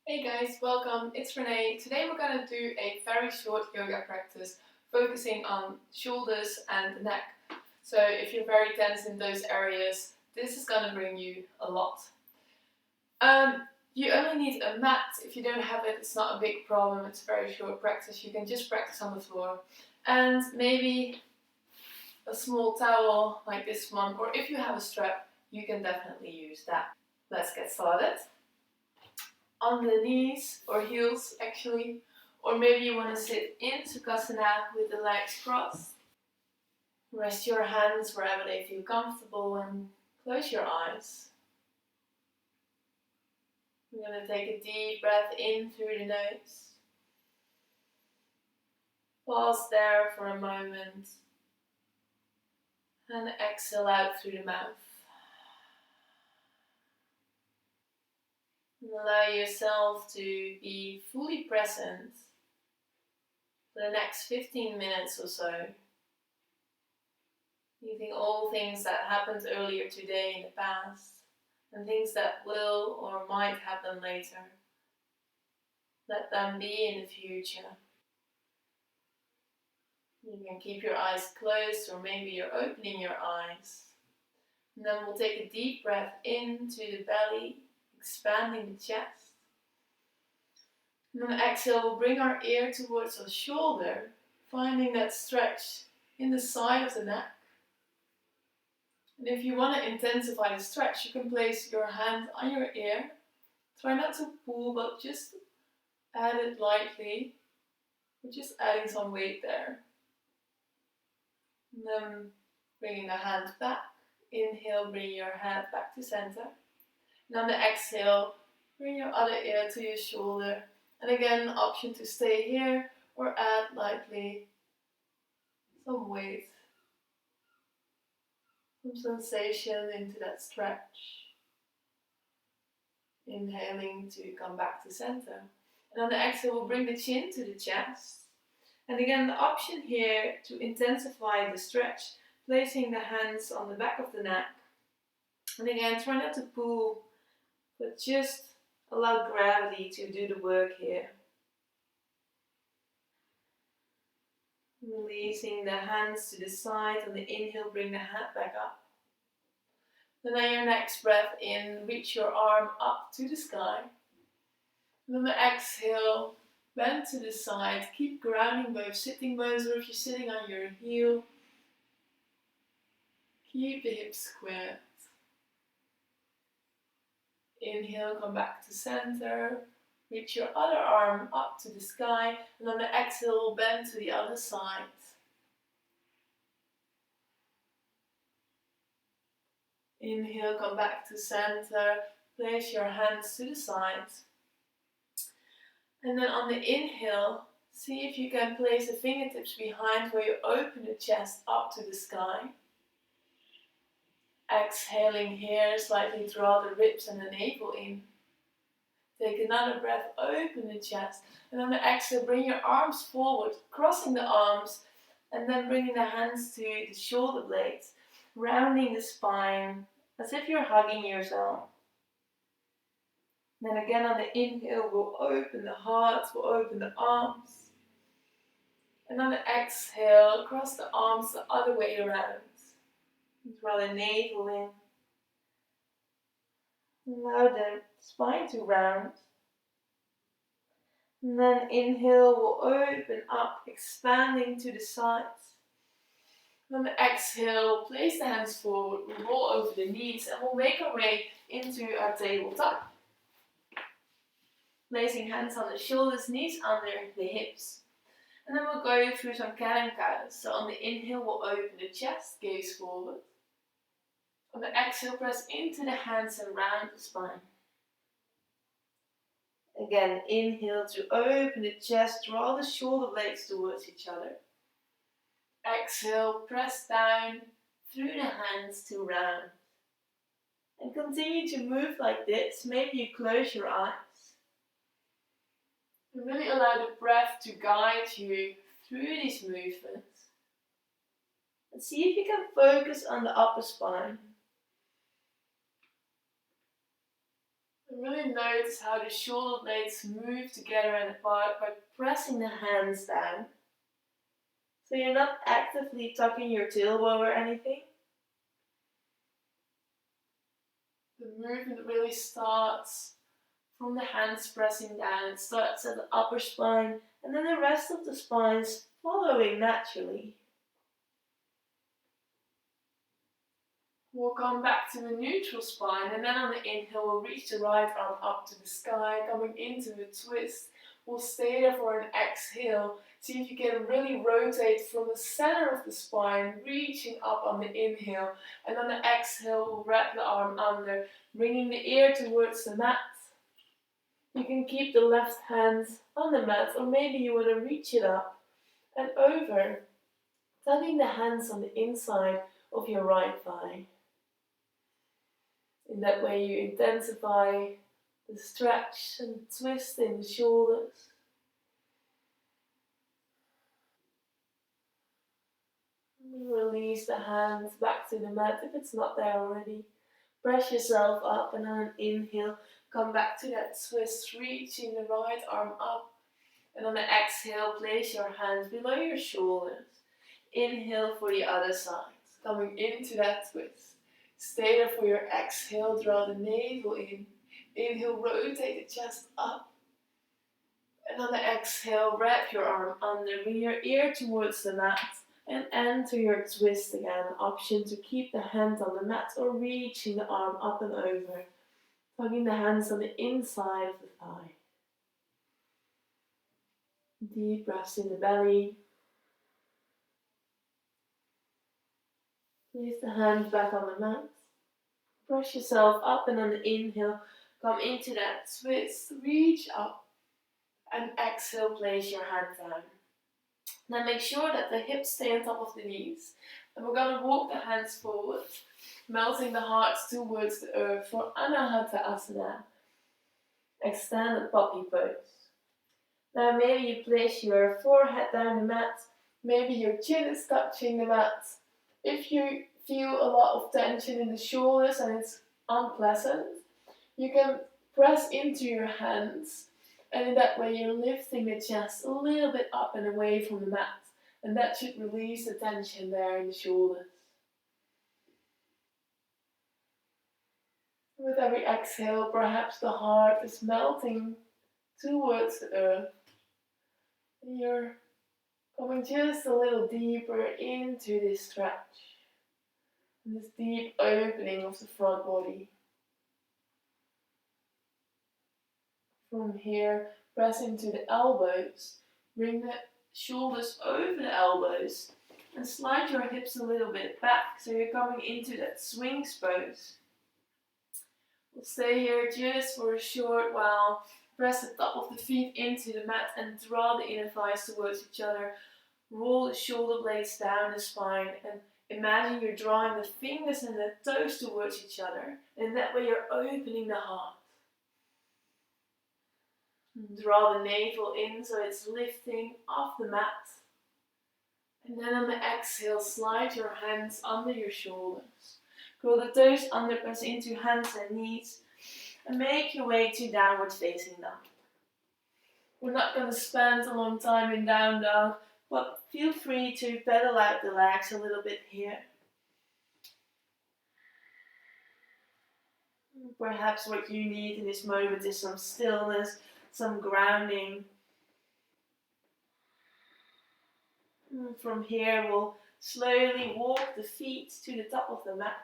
Hey guys, welcome. It's Renee. Today we're going to do a very short yoga practice focusing on shoulders and the neck. So if you're very tense in those areas, this is going to bring you a lot. You only need a mat. If you don't have it, it's not a big problem. It's a very short practice. You can just practice on the floor. And maybe a small towel like this one, or if you have a strap, you can definitely use that. Let's get started. On the knees or heels actually, or maybe you want to sit in Sukhasana with the legs crossed. Rest your hands wherever they feel comfortable and close your eyes. I'm going to take a deep breath in through the nose. Pause there for a moment and exhale out through the mouth. And allow yourself to be fully present for the next 15 minutes or so. Leaving all things that happened earlier today in the past and things that will or might happen later. Let them be in the future. You can keep your eyes closed, or maybe you're opening your eyes. And then we'll take a deep breath into the belly, expanding the chest. And then exhale, we'll bring our ear towards our shoulder, finding that stretch in the side of the neck. And if you want to intensify the stretch, you can place your hand on your ear. Try not to pull, but just add it lightly. We're just adding some weight there. And then bringing the hand back. Inhale, bring your head back to center. And on the exhale, bring your other ear to your shoulder. And again, option to stay here or add lightly some weight. Some sensation into that stretch. Inhaling to come back to center. And on the exhale, we'll bring the chin to the chest. And again, the option here to intensify the stretch, placing the hands on the back of the neck. And again, try not to pull, but just allow gravity to do the work here. Releasing the hands to the side. On the inhale, bring the head back up. Then on your next breath in, reach your arm up to the sky. And on the exhale, bend to the side. Keep grounding both sitting bones, or if you're sitting on your heel, keep the hips squared. Inhale, come back to center. Reach your other arm up to the sky. And on the exhale, bend to the other side. Inhale, come back to center. Place your hands to the side. And then on the inhale, see if you can place the fingertips behind where you open the chest up to the sky. Exhaling here, slightly draw the ribs and the navel in. Take another breath, open the chest. And on the exhale, bring your arms forward, crossing the arms, and then bringing the hands to the shoulder blades, rounding the spine, as if you're hugging yourself. Then again on the inhale, we'll open the heart, we'll open the arms. And on the exhale, cross the arms the other way around. Draw the navel in. Allow the spine to round. And then inhale, we'll open up, expanding to the sides. And on the exhale, place the hands forward, we'll roll over the knees, and we'll make our way into our tabletop. Placing hands on the shoulders, knees under the hips. And then we'll go through some cat and cows. So on the inhale, we'll open the chest, gaze forward. On the exhale, press into the hands and round the spine. Again, inhale to open the chest, draw the shoulder blades towards each other. Exhale, press down through the hands to round. And continue to move like this. Maybe you close your eyes. And really allow the breath to guide you through these movements. And see if you can focus on the upper spine. Really notice how the shoulder blades move together and apart by pressing the hands down. So you're not actively tucking your tailbone or anything. The movement really starts from the hands pressing down. It starts at the upper spine and then the rest of the spine's following naturally. We'll come back to the neutral spine, and then on the inhale we'll reach the right arm up to the sky, coming into a twist. We'll stay there for an exhale. See if you can really rotate from the center of the spine, reaching up on the inhale. And on the exhale, we'll wrap the arm under, bringing the ear towards the mat. You can keep the left hand on the mat, or maybe you want to reach it up and over, tucking the hands on the inside of your right thigh. In that way you intensify the stretch and twist in the shoulders. Release the hands back to the mat if it's not there already. Press yourself up, and on an inhale, come back to that twist, reaching the right arm up. And on the exhale, place your hands below your shoulders. Inhale for the other side, coming into that twist. Stay there for your exhale, draw the navel in. Inhale, rotate the chest up. And on the exhale, wrap your arm under, bring your ear towards the mat and enter your twist again. Option to keep the hand on the mat or reaching the arm up and over. Tugging the hands on the inside of the thigh. Deep breaths in the belly. Place the hands back on the mat. Brush yourself up, and on the inhale, come into that twist, reach up, and exhale, place your hands down. Now make sure that the hips stay on top of the knees. And we're going to walk the hands forward, melting the hearts towards the earth for Anahata Asana. Extended puppy pose. Now maybe you place your forehead down the mat, maybe your chin is touching the mat. If you feel a lot of tension in the shoulders and it's unpleasant, you can press into your hands, and in that way you're lifting the chest a little bit up and away from the mat, and that should release the tension there in the shoulders. With every exhale, perhaps the heart is melting towards the earth, and you're coming just a little deeper into this stretch, this deep opening of the front body. From here, press into the elbows, bring the shoulders over the elbows, and slide your hips a little bit back so you're coming into that swings pose. We'll stay here just for a short while. Press the top of the feet into the mat and draw the inner thighs towards each other. Roll the shoulder blades down the spine and imagine you're drawing the fingers and the toes towards each other. And that way you're opening the heart. Draw the navel in so it's lifting off the mat. And then on the exhale, slide your hands under your shoulders. Curl the toes under, press into hands and knees. And make your way to downward facing dog. We're not going to spend a long time in down dog, but feel free to pedal out the legs a little bit here. Perhaps what you need in this moment is some stillness, some grounding. From here, we'll slowly walk the feet to the top of the mat.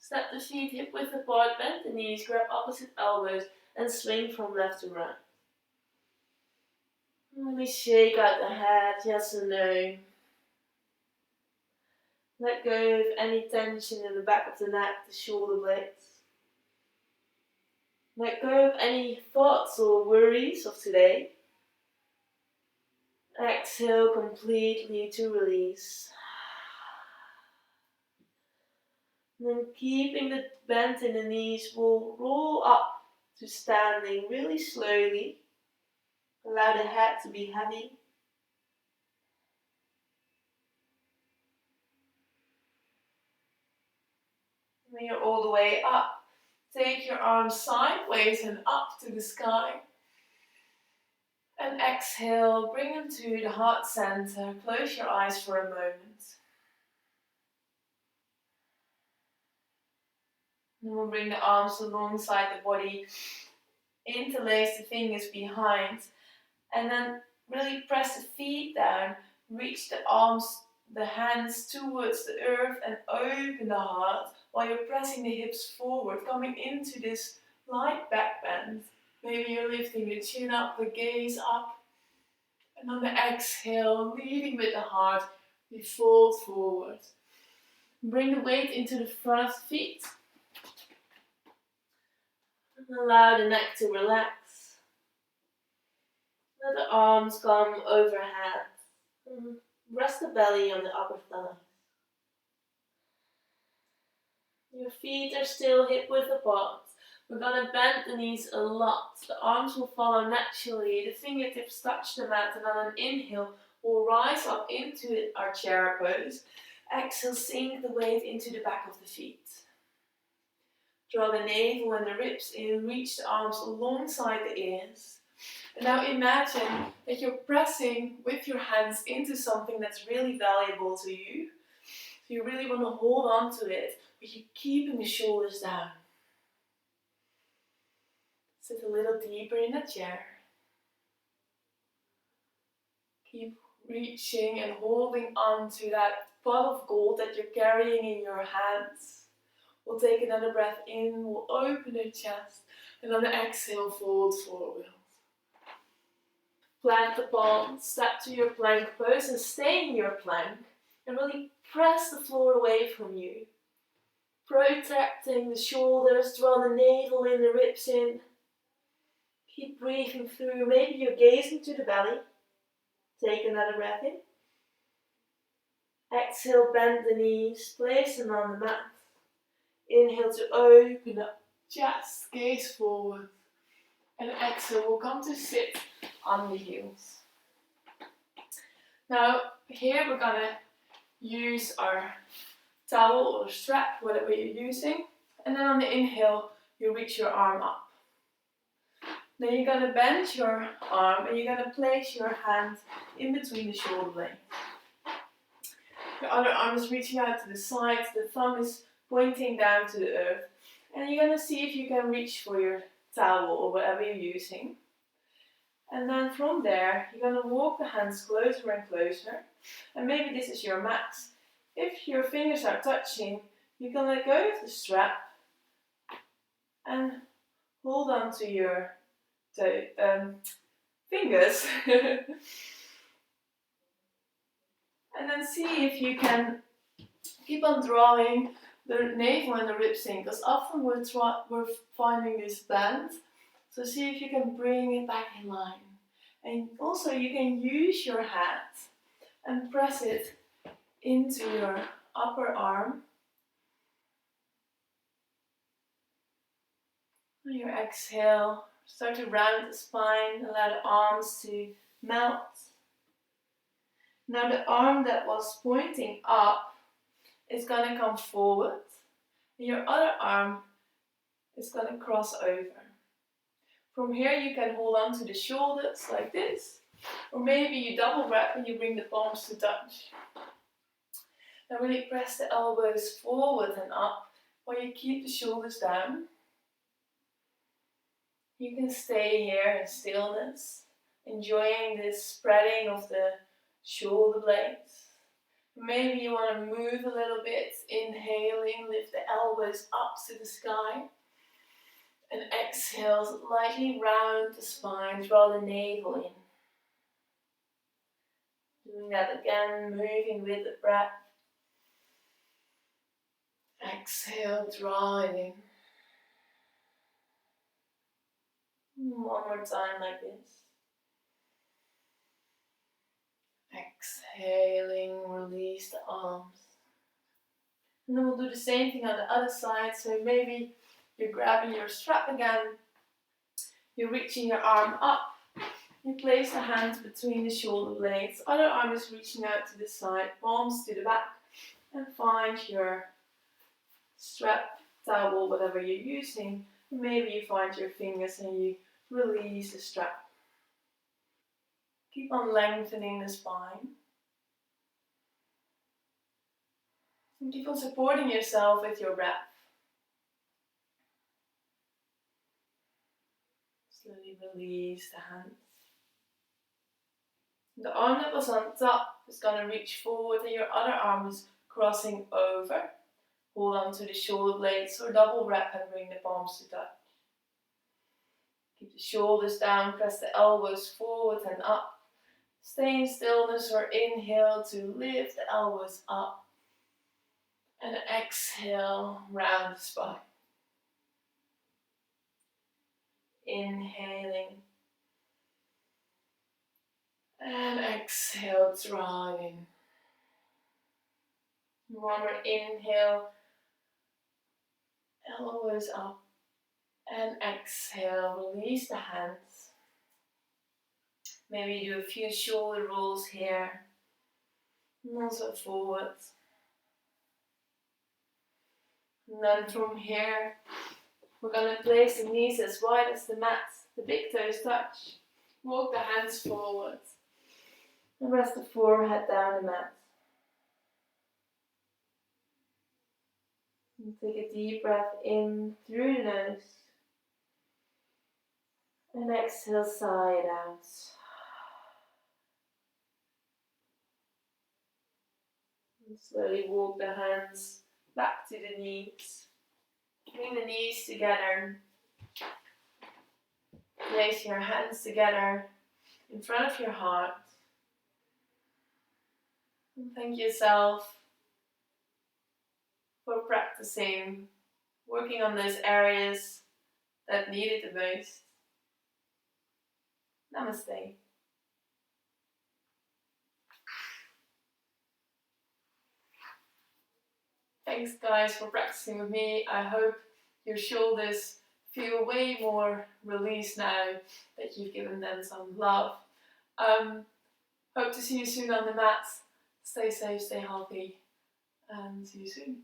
Step the feet hip width apart, bend the knees, grab opposite elbows, and swing from left to right. Really shake out the head, yes and no. Let go of any tension in the back of the neck, the shoulder blades. Let go of any thoughts or worries of today. Exhale completely to release. And then keeping the bend in the knees, we'll roll up to standing really slowly. Allow the head to be heavy. When you're all the way up, take your arms sideways and up to the sky. And exhale, bring them to the heart center. Close your eyes for a moment. And we'll bring the arms alongside the body. Interlace the fingers behind. And then really press the feet down. Reach the arms, the hands towards the earth and open the heart while you're pressing the hips forward, coming into this light back bend. Maybe you're lifting the chin up, the gaze up. And on the exhale, leading with the heart, we fold forward. Bring the weight into the front of the feet. And allow the neck to relax. Let the arms come overhead. Rest the belly on the upper thighs. Your feet are still hip width apart. We're going to bend the knees a lot. The arms will follow naturally. The fingertips touch the mat, and on an inhale, we'll rise up into our chair pose. Exhale, sink the weight into the back of the feet. Draw the navel and the ribs in. Reach the arms alongside the ears. And now imagine that you're pressing with your hands into something that's really valuable to you. So you really want to hold on to it, but you're keeping the shoulders down. Sit a little deeper in the chair. Keep reaching and holding on to that pot of gold that you're carrying in your hands. We'll take another breath in, we'll open the chest, and on the exhale, fold forward. Plant the palms, step to your plank pose and stay in your plank. And really press the floor away from you. Protecting the shoulders, draw the navel in, the ribs in. Keep breathing through. Maybe you're gazing to the belly. Take another breath in. Exhale, bend the knees, place them on the mat. Inhale to open up, chest, gaze forward. And exhale, we'll come to sit on the heels. Now, here we're going to use our towel or strap, whatever you're using. And then on the inhale, you reach your arm up. Then you're going to bend your arm and you're going to place your hand in between the shoulder blades. Your other arm is reaching out to the side, the thumb is pointing down to the earth. And you're going to see if you can reach for your towel or whatever you're using. And then from there, you're going to walk the hands closer and closer. And maybe this is your max. If your fingers are touching, you can let go of the strap and hold on to your fingers. And then see if you can keep on drawing the navel and the ribs in, because often we're finding this bend. So see if you can bring it back in line. And also you can use your hand and press it into your upper arm. On your exhale, start to round the spine, allow the arms to melt. Now the arm that was pointing up is going to come forward, and your other arm is going to cross over. From here you can hold on to the shoulders like this, or maybe you double wrap and you bring the palms to touch. Now really press the elbows forward and up while you keep the shoulders down. You can stay here in stillness, enjoying this spreading of the shoulder blades. Maybe you want to move a little bit, inhaling, lift the elbows up to the sky. And exhale, lightly round the spine, draw the navel in. Doing that again, moving with the breath. Exhale, draw it in. One more time like this. Exhaling, release the arms. And then we'll do the same thing on the other side. So maybe you're grabbing your strap again. You're reaching your arm up. You place the hands between the shoulder blades. Other arm is reaching out to the side, palms to the back. And find your strap towel, whatever you're using. Maybe you find your fingers and you release the strap. Keep on lengthening the spine. And keep on supporting yourself with your breath. Slowly release the hands. The arm that was on top is going to reach forward and your other arm is crossing over. Hold on to the shoulder blades or double wrap and bring the palms to touch. Keep the shoulders down, press the elbows forward and up. Stay in stillness or inhale to lift the elbows up. And exhale, round the spine. Inhaling. And exhale, drawing. One more inhale. Elbows up. And exhale, release the hands. Maybe do a few shoulder rolls here. And also forwards. And then from here, we're going to place the knees as wide as the mat. The big toes touch. Walk the hands forwards. And rest the forehead down the mat. And take a deep breath in through the nose. And exhale, sigh it out. And slowly walk the hands back to the knees. Bring the knees together. Place your hands together in front of your heart. And thank yourself for practicing, working on those areas that need it the most. Namaste. Thanks guys for practicing with me. I hope your shoulders feel way more released now that you've given them some love. Hope to see you soon on the mat. Stay safe, stay healthy, and see you soon.